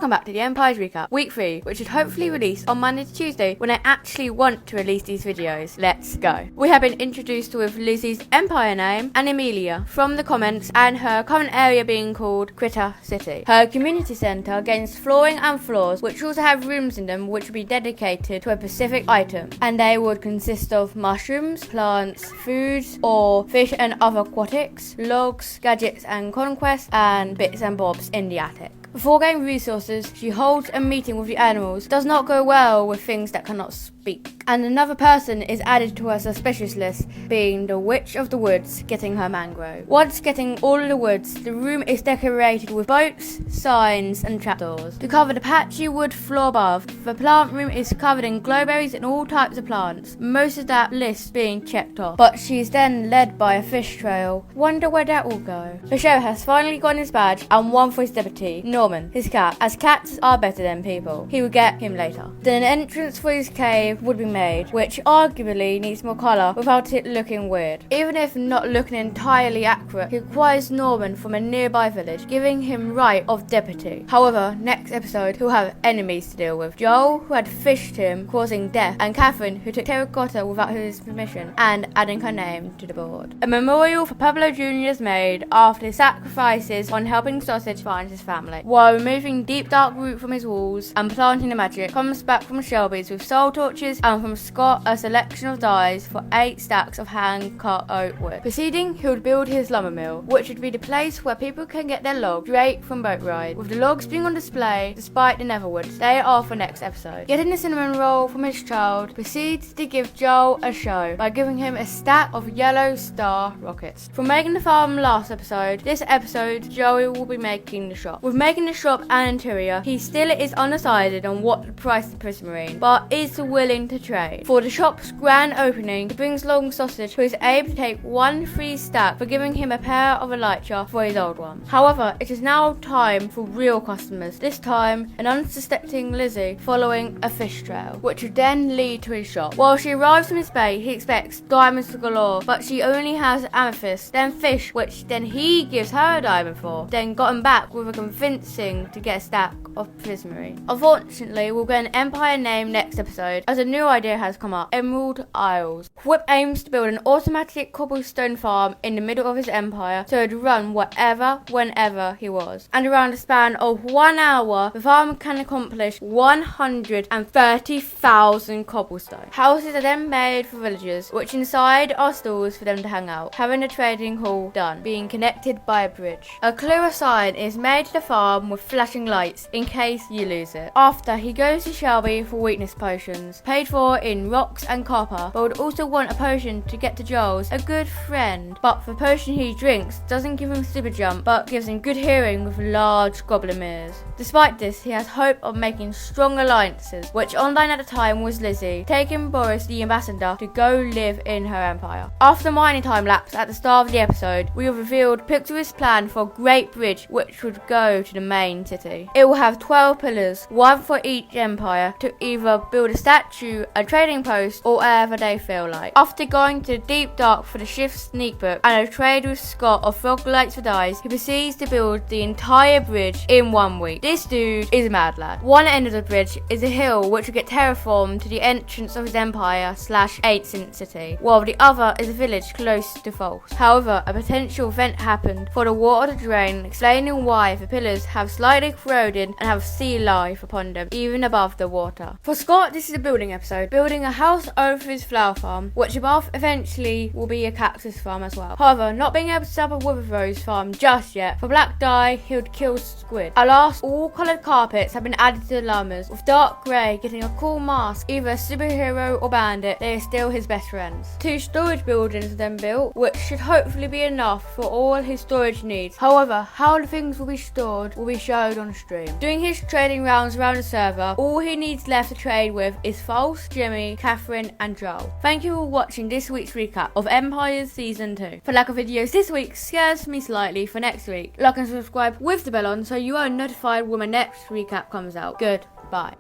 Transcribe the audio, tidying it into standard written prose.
welcome back to the Empire's Recap, Week 3, which should hopefully release on Monday to Tuesday when I actually want to release these videos. Let's go. We have been introduced with Lizzie's Empire name and Emilia from the comments, and her current area being called Critter City. Her community centre gains flooring and floors, which also have rooms in them which will be dedicated to a specific item, and they would consist of mushrooms, plants, foods or fish and other aquatics, logs, gadgets and conquests, and bits and bobs in the attic. Before getting resources, she holds a meeting with the animals. Does not go well with things that cannot speak. And another person is added to her suspicious list, being the Witch of the Woods getting her mangrove. Once getting all of the woods, the room is decorated with boats, signs and trapdoors. To cover the patchy wood floor above, the plant room is covered in glowberries and all types of plants, most of that list being checked off. But she's then led by a fish trail. Wonder where that will go. The sheriff has finally got his badge and one for his deputy, Norman, his cat, as cats are better than people. He will get him later. Then an entrance for his cave would be made, which arguably needs more colour without it looking weird. Even if not looking entirely accurate, he acquires Norman from a nearby village, giving him right of deputy. However, next episode he'll have enemies to deal with. Joel, who had fished him, causing death, and Catherine, who took terracotta without his permission, and adding her name to the board. A memorial for Pablo Jr. is made after his sacrifices on helping Sausage find his family. While removing deep dark root from his walls and planting the magic, comes back from Shelby's with soul torches, and from Scott a selection of dyes for 8 stacks of hand-cut oak wood. Proceeding, he would build his lumber mill, which would be the place where people can get their logs straight from boat ride, with the logs being on display despite the netherwoods. They are for next episode. Getting the cinnamon roll from his child, proceeds to give Joel a show by giving him a stack of yellow star rockets. From making the farm last episode, this episode Joey will be making the shop. With making the shop and interior, he still is undecided on what to price the prismarine, but is willing to trade. For the shop's grand opening, he brings along Sausage, who is able to take 1 free stack for giving him a pair of elytra for his old one. However, it is now time for real customers, this time an unsuspecting Lizzie following a fish trail, which would then lead to his shop. While she arrives from his bay, he expects diamonds galore, but she only has amethyst, then fish, which then he gives her a diamond for, then gotten back with a convincing to get a stack of prismarine. Unfortunately, we'll get an Empire name next episode, as a new idea has come up: Emerald Isles. fWhip aims to build an automatic cobblestone farm in the middle of his empire, so it'd run whatever, whenever he was. And around a span of 1 hour, the farm can accomplish 130,000 cobblestone. Houses are then made for villagers, which inside are stalls for them to hang out, having the trading hall done, being connected by a bridge. A clearer sign is made to the farm with flashing lights in case you lose it. After, he goes to Shelby for weakness potions, paid for in rocks and copper, but would also want a potion to get to Joel's, a good friend. But the potion he drinks doesn't give him super jump, but gives him good hearing with large goblin ears. Despite this, he has hope of making strong alliances, which online at the time was Lizzie, taking Boris the ambassador to go live in her empire. After the mining time lapse at the start of the episode, we have revealed Pixlriffs' plan for a great bridge which would go to the main city. It will have 12 pillars, 1 for each empire, to either build a statue, a trading post, or whatever they feel like. After going to the deep dark for the shift sneak book and a trade with Scott of frog lights for dyes, he proceeds to build the entire bridge in 1 week. This dude is a mad lad. One end of the bridge is a hill which will get terraformed to the entrance of his empire / ancient city, while the other is a village close to False. However, a potential event happened for the water to drain, explaining why the pillars have slightly corroded and have sea life upon them, even above the water. For Scott, this is a building episode, building a house over his flower farm, which above eventually will be a cactus farm as well. However, not being able to set up a wither rose farm just yet, for black dye, he would kill squid. At last, all coloured carpets have been added to the llamas, with dark grey getting a cool mask, either a superhero or bandit. They are still his best friends. 2 storage buildings are then built, which should hopefully be enough for all his storage needs. However, how the things will be stored will be showed on stream. Doing his trading rounds around the server, all he needs left to trade with is False, Jimmy, Catherine and Joel. Thank you for watching this week's recap of Empires Season 2. For lack of videos this week scares me slightly for next week. Like and subscribe with the bell on so you are notified when my next recap comes out. Goodbye.